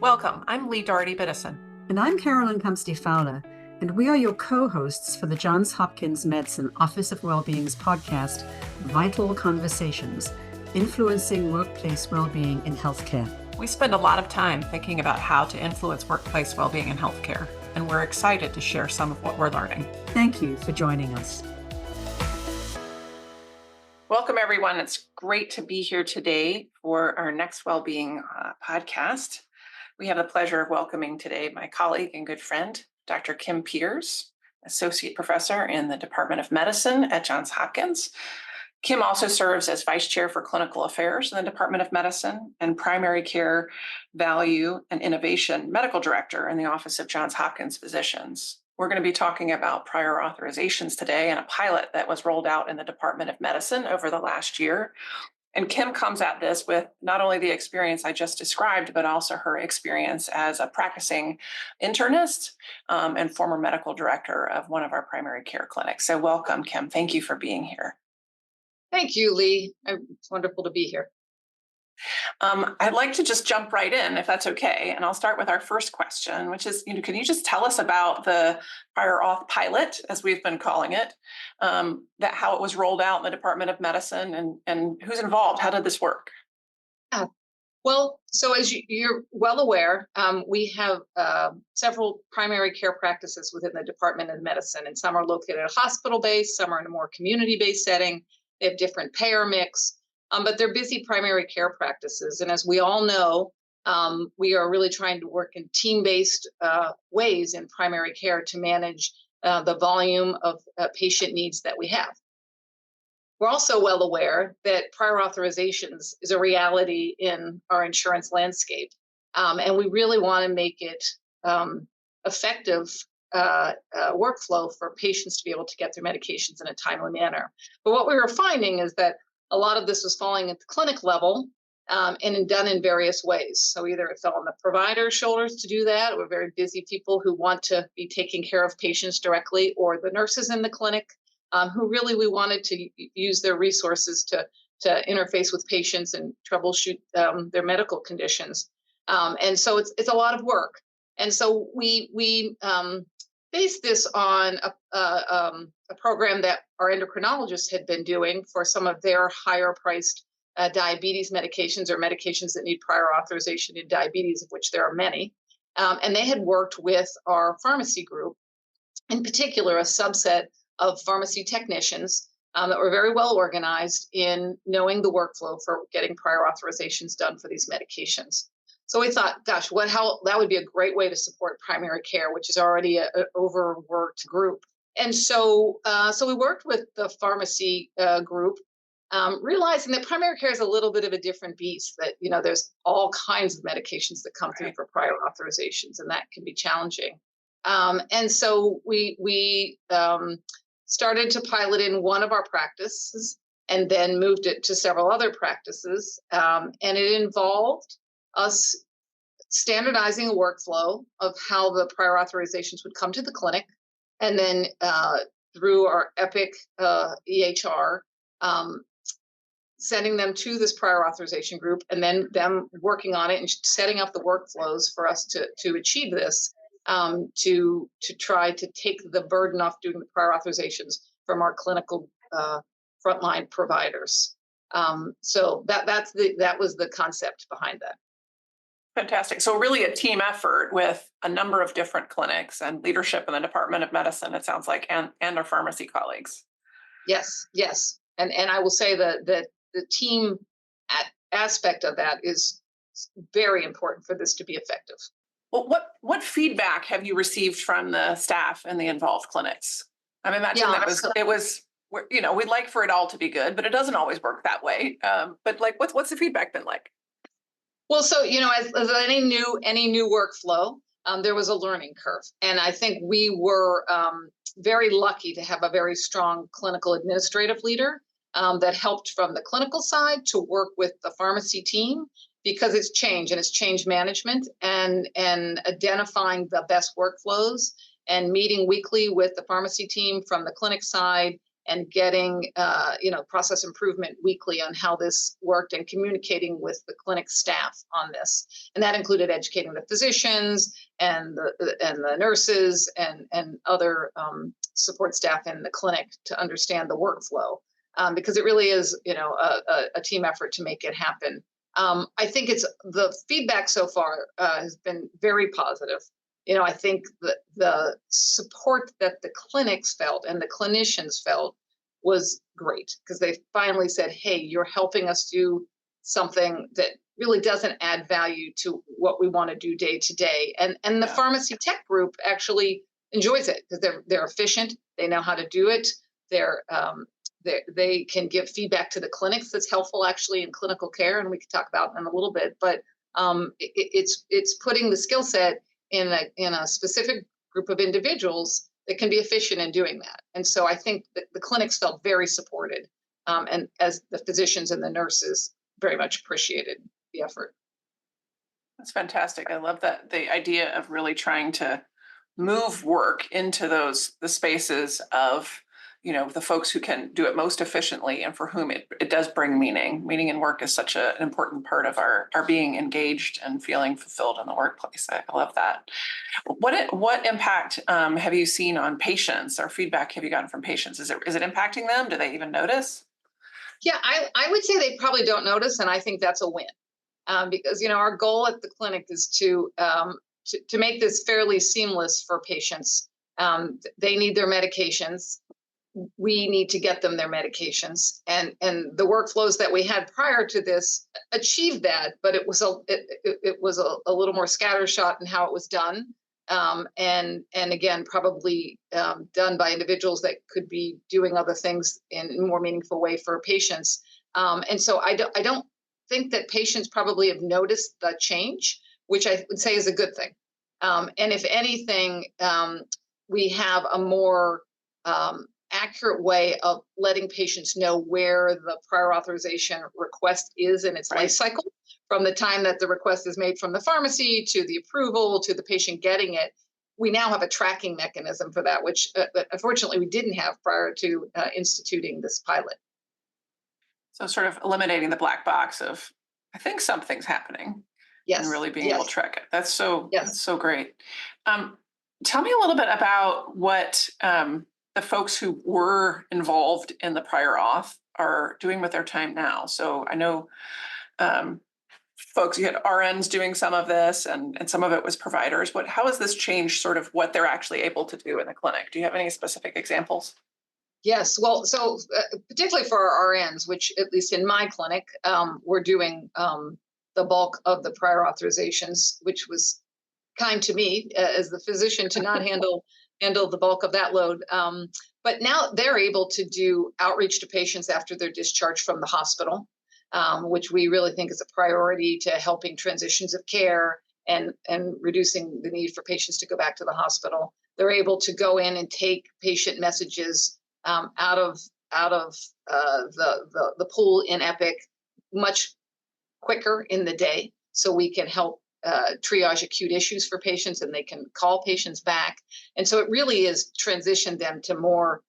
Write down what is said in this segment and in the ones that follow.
Welcome. I'm Lee Doherty Biddison. And I'm Carolyn Cumsty Fowler, and we are your co-hosts for the Johns Hopkins Medicine Office of Wellbeing's podcast, Vital Conversations, Influencing Workplace Wellbeing in Healthcare. We spend a lot of time thinking about how to influence workplace well-being in healthcare, and we're excited to share some of what we're learning. Thank you for joining us. Welcome, everyone. It's great to be here today for our next Wellbeing podcast. We have the pleasure of welcoming today my colleague and good friend, Dr. Kim Peters, Associate Professor in the Department of Medicine at Johns Hopkins. Kim also serves as Vice Chair for Clinical Affairs in the Department of Medicine and Primary Care Value and Innovation Medical Director in the Office of Johns Hopkins Physicians. We're going to be talking about prior authorizations today and a pilot that was rolled out in the Department of Medicine over the last year. And Kim comes at this with not only the experience I just described, but also her experience as a practicing internist and former medical director of one of our primary care clinics. So welcome, Kim. Thank you for being here. Thank you, Lee. It's wonderful to be here. I'd like to just jump right in, if that's okay. And I'll start with our first question, which is, can you just tell us about the prior auth pilot, as we've been calling it, how it was rolled out in the Department of Medicine and who's involved? How did this work? Well, so as you're well aware, we have several primary care practices within the Department of Medicine, and some are located at hospital-based, some are in a more community-based setting. They have different payer mix. But they're busy primary care practices. And as we all know, we are really trying to work in team-based ways in primary care to manage the volume of patient needs that we have. We're also well aware that prior authorizations is a reality in our insurance landscape. And we really want to make it effective workflow for patients to be able to get their medications in a timely manner. But what we were finding is that a lot of this was falling at the clinic level and done in various ways. So either it fell on the provider's shoulders to do that, or very busy people who want to be taking care of patients directly, or the nurses in the clinic who really we wanted to use their resources to interface with patients and troubleshoot their medical conditions. And so it's a lot of work. And so we based this on a program that our endocrinologists had been doing for some of their higher priced diabetes medications or medications that need prior authorization in diabetes, of which there are many. And they had worked with our pharmacy group, in particular, a subset of pharmacy technicians that were very well organized in knowing the workflow for getting prior authorizations done for these medications. So we thought, gosh, that would be a great way to support primary care, which is already an overworked group. And so we worked with the pharmacy group, realizing that primary care is a little bit of a different beast, that, there's all kinds of medications that come through for prior authorizations, and that can be challenging. And so we started to pilot in one of our practices and then moved it to several other practices. And it involved us standardizing a workflow of how the prior authorizations would come to the clinic, and then through our Epic EHR, sending them to this prior authorization group, and then them working on it and setting up the workflows for us to achieve this, to try to take the burden off doing the prior authorizations from our clinical frontline providers. So that was the concept behind that. Fantastic. So really a team effort with a number of different clinics and leadership in the Department of Medicine, it sounds like, and our pharmacy colleagues. Yes. And I will say that the team aspect of that is very important for this to be effective. Well, what feedback have you received from the staff in the involved clinics? I'm imagining it was, we'd like for it all to be good, but it doesn't always work that way. But what's the feedback been like? Well, so, as any new workflow, there was a learning curve. And I think we were very lucky to have a very strong clinical administrative leader that helped from the clinical side to work with the pharmacy team, because it's change and it's change management and identifying the best workflows and meeting weekly with the pharmacy team from the clinic side and getting, process improvement weekly on how this worked and communicating with the clinic staff on this. And that included educating the physicians and the nurses and other support staff in the clinic to understand the workflow, because it really is, a team effort to make it happen. I think the feedback so far has been very positive. I think that the support that the clinics felt and the clinicians felt was great, because they finally said, hey, you're helping us do something that really doesn't add value to what we want to do day to day. And the pharmacy tech group actually enjoys it because they're efficient. They know how to do it. They can give feedback to the clinics that's helpful actually in clinical care, and we can talk about in a little bit. But it's putting the skill set in a specific group of individuals that can be efficient in doing that. And so I think that the clinics felt very supported, and as the physicians and the nurses very much appreciated the effort. That's fantastic. I love that, the idea of really trying to move work into the spaces of, the folks who can do it most efficiently and for whom it does bring meaning. Meaning in work is such an important part of our being engaged and feeling fulfilled in the workplace. I love that. What impact have you seen on patients, or feedback have you gotten from patients? Is it impacting them? Do they even notice? Yeah, I would say they probably don't notice, and I think that's a win, because our goal at the clinic is to make this fairly seamless for patients. They need their medications. We need to get them their medications, and the workflows that we had prior to this achieved that, but it was a little more scattershot in how it was done, and again probably done by individuals that could be doing other things in a more meaningful way for patients, and so I don't think that patients probably have noticed the change, which I would say is a good thing, and if anything, we have a more accurate way of letting patients know where the prior authorization request is in its life cycle, from the time that the request is made from the pharmacy to the approval to the patient getting it. We now have a tracking mechanism for that, which unfortunately we didn't have prior to instituting this pilot. So sort of eliminating the black box of, I think something's happening. Yes. And really being able to track it. That's so great. Tell me a little bit about what the folks who were involved in the prior auth are doing with their time now. So I know folks, you had RNs doing some of this, and some of it was providers. How has this changed sort of what they're actually able to do in the clinic? Do you have any specific examples? Yes, well, so particularly for our RNs, which at least in my clinic, we're doing the bulk of the prior authorizations, which was kind to me as the physician to not handle the bulk of that load. But now they're able to do outreach to patients after they're discharged from the hospital, which we really think is a priority to helping transitions of care and reducing the need for patients to go back to the hospital. They're able to go in and take patient messages out of the pool in Epic much quicker in the day, so we can help triage acute issues for patients, and they can call patients back. And so it really is transitioned them to more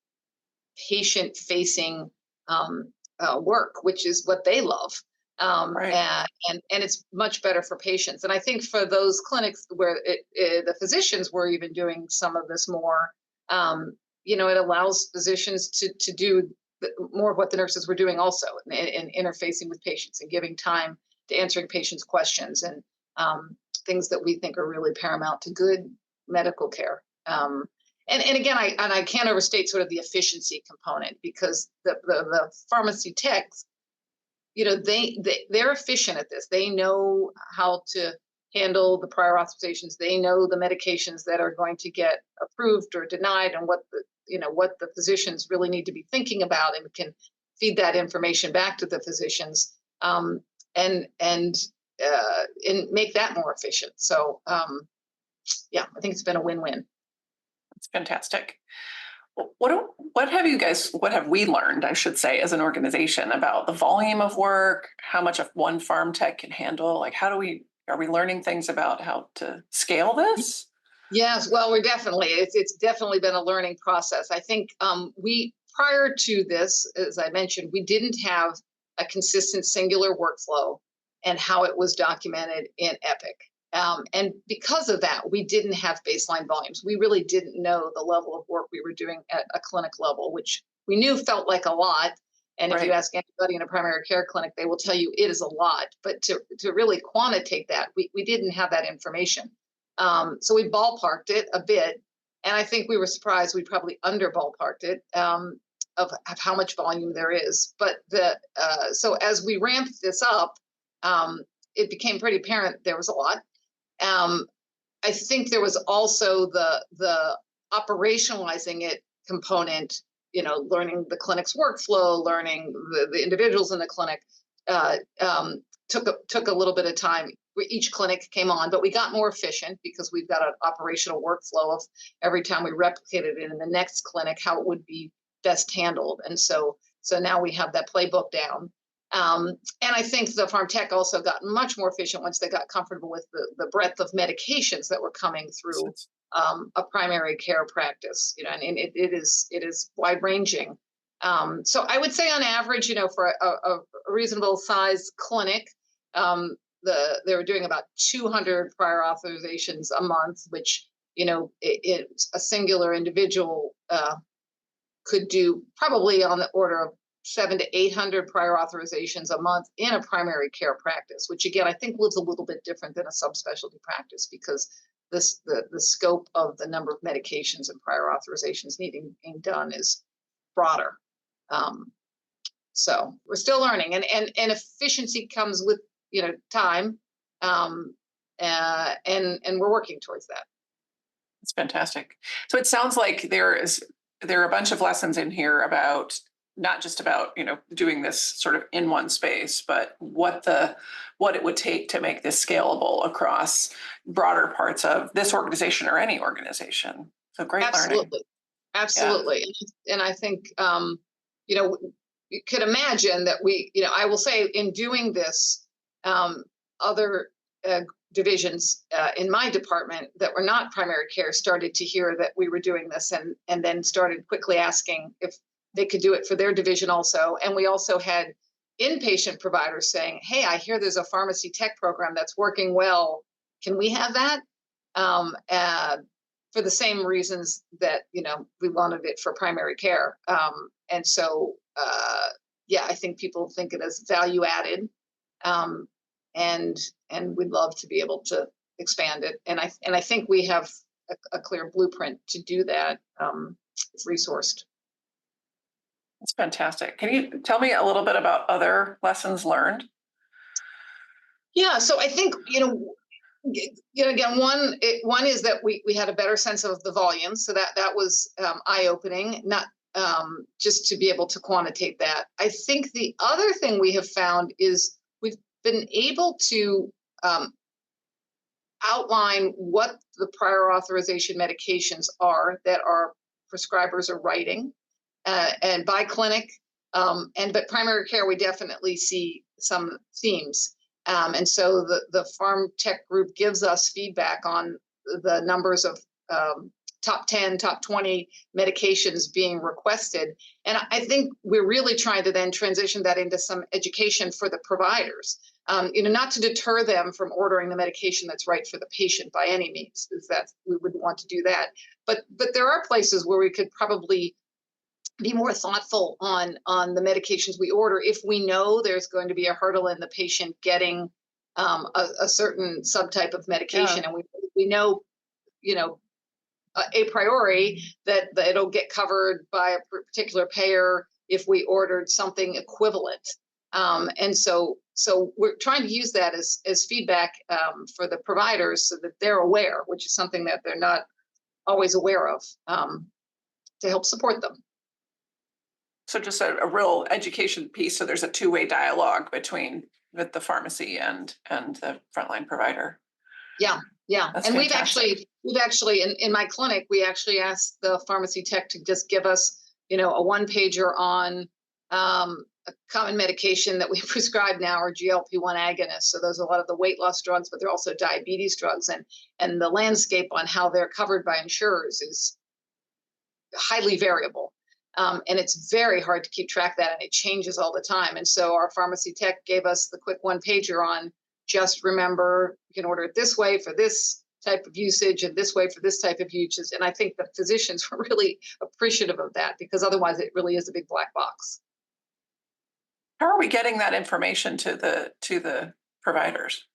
patient-facing work, which is what they love. And it's much better for patients. And I think for those clinics where the physicians were even doing some of this more, it allows physicians to do more of what the nurses were doing also, in interfacing with patients and giving time to answering patients' questions, and things that we think are really paramount to good medical care. And again, I can't overstate sort of the efficiency component, because the pharmacy techs, they're efficient at this. They know how to handle the prior authorizations. They know the medications that are going to get approved or denied, and what the physicians really need to be thinking about, and can feed that information back to the physicians, and make that more efficient. So I think it's been a win-win. That's fantastic. What have we learned, I should say, as an organization about the volume of work, how much of one pharm tech can handle? Like, are we learning things about how to scale this? Yes, well, it's definitely been a learning process. I think we prior to this, as I mentioned, we didn't have a consistent singular workflow and how it was documented in Epic. And because of that, we didn't have baseline volumes. We really didn't know the level of work we were doing at a clinic level, which we knew felt like a lot. And if you Right. ask anybody in a primary care clinic, they will tell you it is a lot. But to really quantitate that, we didn't have that information. So we ballparked it a bit. And I think we were surprised we probably under ballparked it of how much volume there is. But so as we ramped this up, it became pretty apparent there was a lot. I think there was also the operationalizing it component, learning the clinic's workflow, learning the individuals in the clinic, took a little bit of time. Each clinic came on, but we got more efficient because we've got an operational workflow of every time we replicated it in the next clinic, how it would be best handled. And so now we have that playbook down. And I think the Pharm Tech also got much more efficient once they got comfortable with the breadth of medications that were coming through a primary care practice, and it is wide ranging. So I would say on average, for a reasonable size clinic, they were doing about 200 prior authorizations a month, which, a singular individual could do probably on the order of 700 to 800 prior authorizations a month in a primary care practice, which again, I think was a little bit different than a subspecialty practice because the scope of the number of medications and prior authorizations being done is broader. So we're still learning, and efficiency comes with time, and we're working towards that. It's fantastic. So it sounds like there are a bunch of lessons in here about not just about doing this sort of in one space, but what it would take to make this scalable across broader parts of this organization or any organization. So great learning. Absolutely. Yeah. And I think you could imagine that I will say in doing this, other divisions in my department that were not primary care started to hear that we were doing this and then started quickly asking if they could do it for their division also. And we also had inpatient providers saying, hey, I hear there's a pharmacy tech program that's working well. Can we have that? For the same reasons that, we wanted it for primary care. And so, I think people think it as value added. And we'd love to be able to expand it. And I think we have a clear blueprint to do that. It's resourced. That's fantastic. Can you tell me a little bit about other lessons learned? Yeah, so I think, again, one is that we had a better sense of the volume. So that was eye-opening, not just to be able to quantitate that. I think the other thing we have found is we've been able to outline what the prior authorization medications are that our prescribers are writing. And by clinic, but primary care, we definitely see some themes. And so the Pharm Tech group gives us feedback on the numbers of top 10, top 20 medications being requested. And I think we're really trying to then transition that into some education for the providers, not to deter them from ordering the medication that's right for the patient by any means, because we wouldn't want to do that. But there are places where we could probably be more thoughtful on the medications we order if we know there's going to be a hurdle in the patient getting a certain subtype of medication, and we know a priori that it'll get covered by a particular payer if we ordered something equivalent. And so we're trying to use that as feedback for the providers so that they're aware, which is something that they're not always aware of, to help support them. So just a real education piece. So there's a two-way dialogue with the pharmacy and the frontline provider. Yeah. That's and fantastic. we've actually in my clinic, we actually asked the pharmacy tech to just give us, a one-pager on a common medication that we prescribe now are GLP-1 agonists. So those are a lot of the weight loss drugs, but they're also diabetes drugs, and the landscape on how they're covered by insurers is highly variable. And it's very hard to keep track of that, and it changes all the time. And so our pharmacy tech gave us the quick one pager on just remember you can order it this way for this type of usage and this way for this type of usage. And I think the physicians were really appreciative of that, because otherwise it really is a big black box. How are we getting that information to the providers?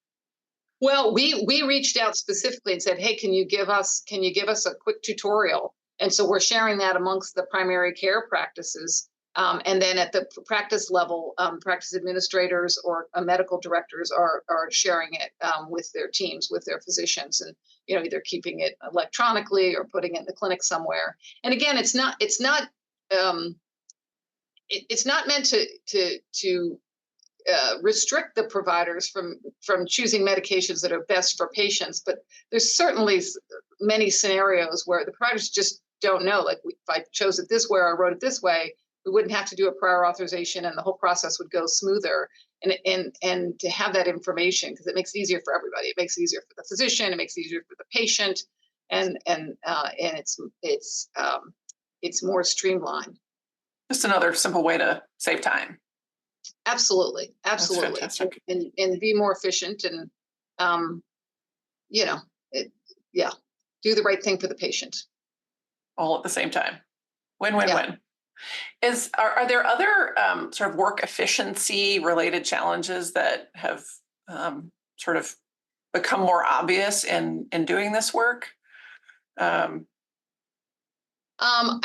Well, we reached out specifically and said, hey, can you give us a quick tutorial? And so we're sharing that amongst the primary care practices. And then at the practice level, practice administrators or medical directors are sharing it with their teams, with their physicians, and either keeping it electronically or putting it in the clinic somewhere. And again, it's not meant to restrict the providers from choosing medications that are best for patients, but there's certainly many scenarios where the providers just don't know. Like if I chose it this way or I wrote it this way, we wouldn't have to do a prior authorization, and the whole process would go smoother. And to have that information, because it makes it easier for everybody. It makes it easier for the physician. It makes it easier for the patient, and it's more streamlined. Just another simple way to save time. Absolutely, absolutely, and be more efficient, and do the right thing for the patient. All at the same time. Win-win-win. Are there other sort of work efficiency related challenges that have sort of become more obvious in doing this work? I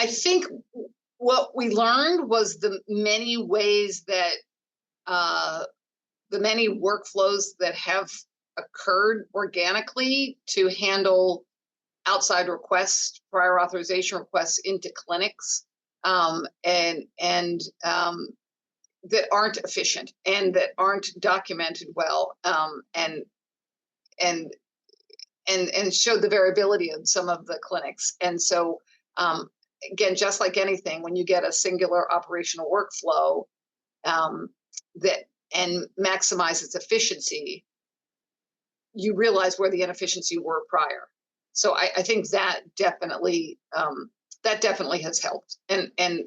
think what we learned was the many ways that the many workflows that have occurred organically to handle outside requests, prior authorization requests into clinics, and that aren't efficient and that aren't documented well, and showed the variability of some of the clinics. And so, again, just like anything, when you get a singular operational workflow that and maximize its efficiency, you realize where the inefficiency were prior. So I think that definitely has helped, and I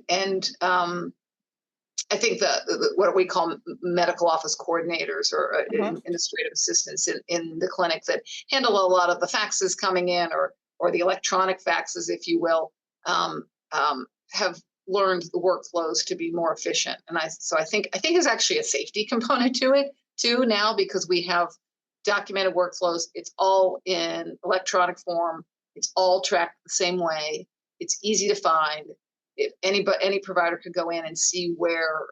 think the what we call medical office coordinators or administrative assistants in the clinic that handle a lot of the faxes coming in, or the electronic faxes, if you will, have learned the workflows to be more efficient. And I think there's actually a safety component to it too now, because we have documented workflows. It's all in electronic form. It's all tracked the same way. It's easy to find. If any provider could go in and see where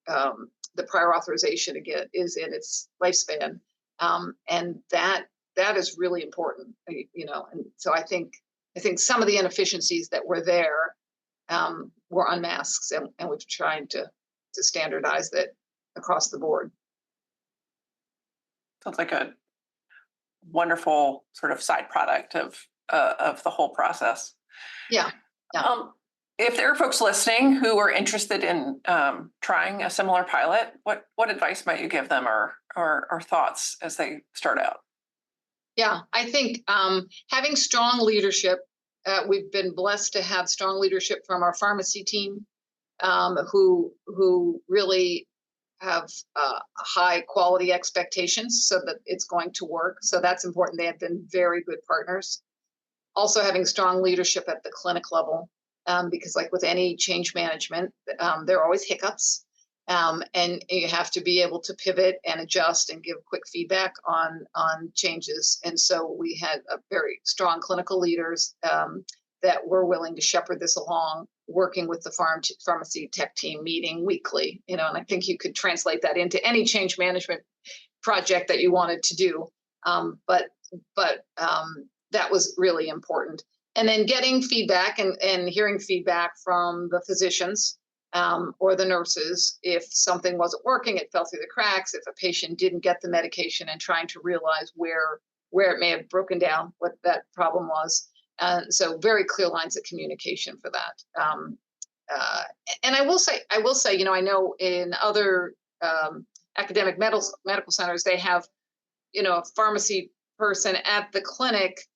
the prior authorization again is in its lifespan, and that is really important, And so I think some of the inefficiencies that were there were unmasked, and we've tried to standardize that across the board. Sounds like a wonderful sort of side product of the whole process. Yeah. If there are folks listening who are interested in trying a similar pilot, what advice might you give them, or thoughts as they start out? Yeah, I think having strong leadership. We've been blessed to have strong leadership from our pharmacy team, who really have high quality expectations so that it's going to work. So that's important. They have been very good partners. Also having strong leadership at the clinic level, because like with any change management, there are always hiccups, and you have to be able to pivot and adjust and give quick feedback on changes. And so we had a very strong clinical leaders that were willing to shepherd this along, working with the pharmacy tech team, meeting weekly, and I think you could translate that into any change management project that you wanted to do. But that was really important. And then getting feedback and hearing feedback from the physicians or the nurses. If something wasn't working, it fell through the cracks. If a patient didn't get the medication, and trying to realize where it may have broken down, what that problem was. So very clear lines of communication for that. And I will say, I know in other academic medical centers, they have, a pharmacy person at the clinic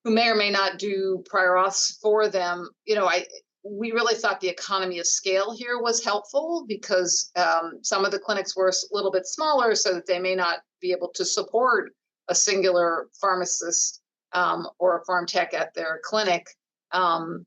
who may or may not do prior auths for them. we really thought the economy of scale here was helpful because some of the clinics were a little bit smaller, so that they may not be able to support a singular pharmacist or a pharm tech at their clinic. And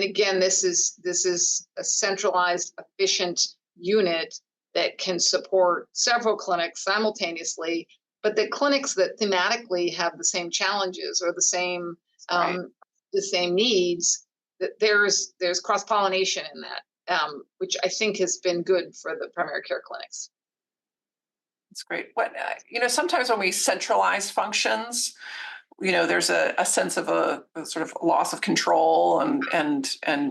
again, this is a centralized, efficient unit that can support several clinics simultaneously, but the clinics that thematically have the same challenges or the same Right. needs, that there's cross-pollination in that, which I think has been good for the primary care clinics. That's great. Sometimes when we centralize functions, there's a sense of a sort of loss of control and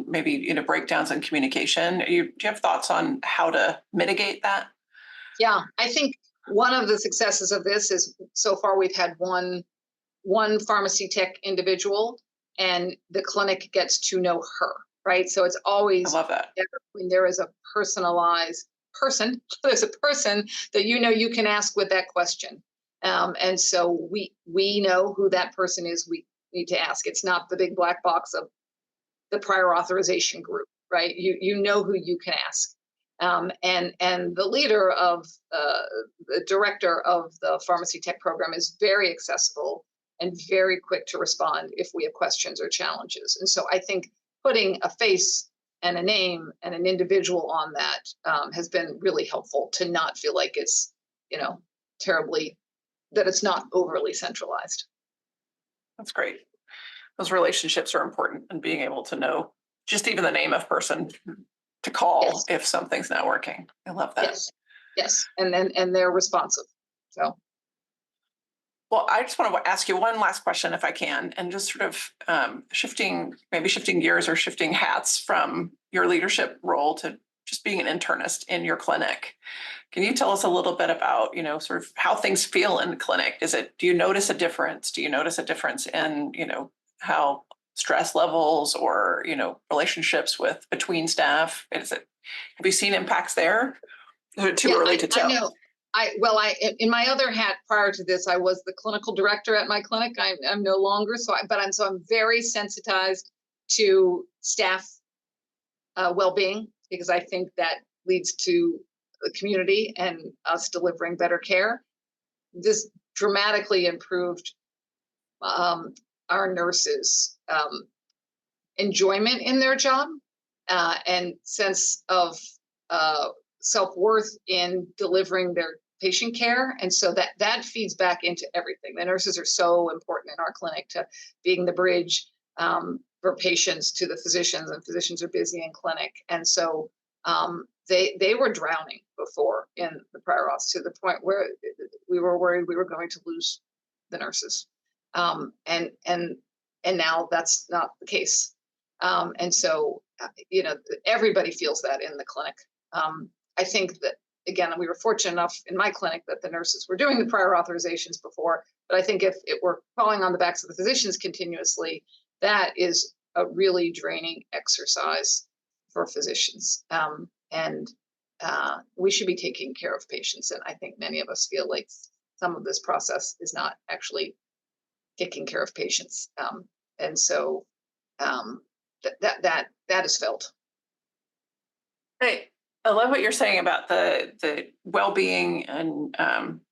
maybe, breakdowns in communication. Do you have thoughts on how to mitigate that? Yeah, I think one of the successes of this is so far we've had one pharmacy tech individual, and the clinic gets to know her, right? So it's I always love that. better when there is a personalized person, there's a person that you can ask with that question. And so we know who that person is. We need to ask. It's not the big black box of the prior authorization group, right? You know who you can ask. And the leader of the director of the pharmacy tech program is very accessible and very quick to respond if we have questions or challenges. And so I think putting a face and a name and an individual on that has been really helpful to not feel like it's, terribly, that it's not overly centralized. That's great. Those relationships are important, and being able to know just even the name of person to call Yes. if something's not working. I love that. Yes. And they're responsive. So. Well, I just want to ask you one last question, if I can, and just sort of shifting gears or shifting hats from your leadership role to just being an internist in your clinic. Can you tell us a little bit about, sort of how things feel in the clinic? Do you notice a difference? Do you notice a difference in, how stress levels or, relationships between staff? Have you seen impacts there? Is it too early to tell? I know. In my other hat prior to this, I was the clinical director at my clinic. I'm no longer, I'm very sensitized to staff well-being, because I think that leads to the community and us delivering better care. This dramatically improved our nurses' enjoyment in their job and sense of self-worth in delivering their patient care. And so that feeds back into everything. The nurses are so important in our clinic to being the bridge for patients to the physicians, and physicians are busy in clinic. And so they were drowning before in the prior auths, to the point where we were worried we were going to lose the nurses. And now that's not the case. And so, everybody feels that in the clinic. I think that, again, we were fortunate enough in my clinic that the nurses were doing the prior authorizations before, but I think if it were falling on the backs of the physicians continuously, that is a really draining exercise for physicians. And we should be taking care of patients. And I think many of us feel like some of this process is not actually taking care of patients. And so that is felt. I love what you're saying about the well-being and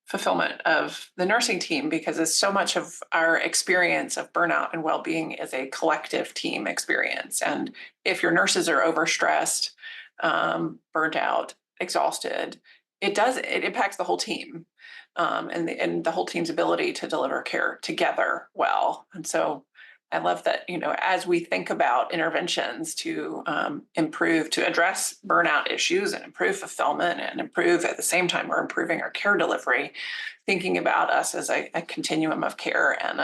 fulfillment of the nursing team, because it's so much of our experience of burnout and well-being is a collective team experience. And if your nurses are overstressed, burnt out, exhausted, it impacts the whole team and the whole team's ability to deliver care together well. And so I love that, as we think about interventions to improve, to address burnout issues and improve fulfillment and improve at the same time we're improving our care delivery, thinking about us as a continuum of care and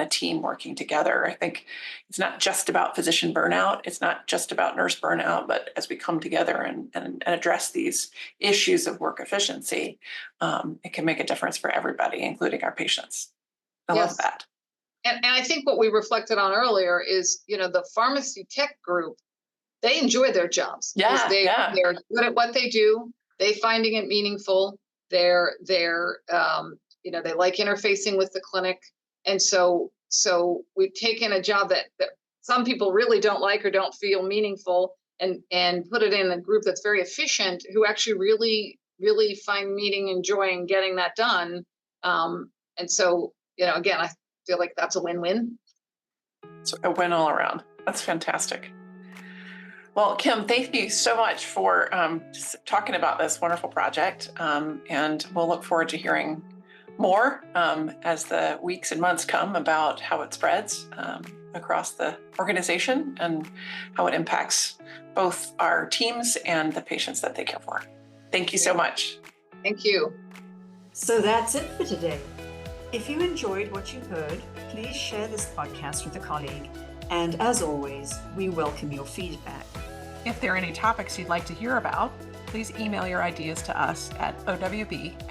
a team working together. I think it's not just about physician burnout. It's not just about nurse burnout, but as we come together and address these issues of work efficiency, it can make a difference for everybody, including our patients. I love that. And I think what we reflected on earlier is, the pharmacy tech group, they enjoy their jobs. Yeah, they're good at what they do. They finding it meaningful. They're they like interfacing with the clinic. And so we've taken a job that some people really don't like or don't feel meaningful, and put it in a group that's very efficient, who actually really find meaning and joy in getting that done. And so, again, I feel like that's a win-win. It's a win all around. That's fantastic. Well, Kim, thank you so much for talking about this wonderful project. And we'll look forward to hearing more as the weeks and months come about how it spreads across the organization and how it impacts both our teams and the patients that they care for. Thank you so much. Thank you. So that's it for today. If you enjoyed what you heard, please share this podcast with a colleague. And as always, we welcome your feedback. If there are any topics you'd like to hear about, please email your ideas to us at owb@jhmi.edu.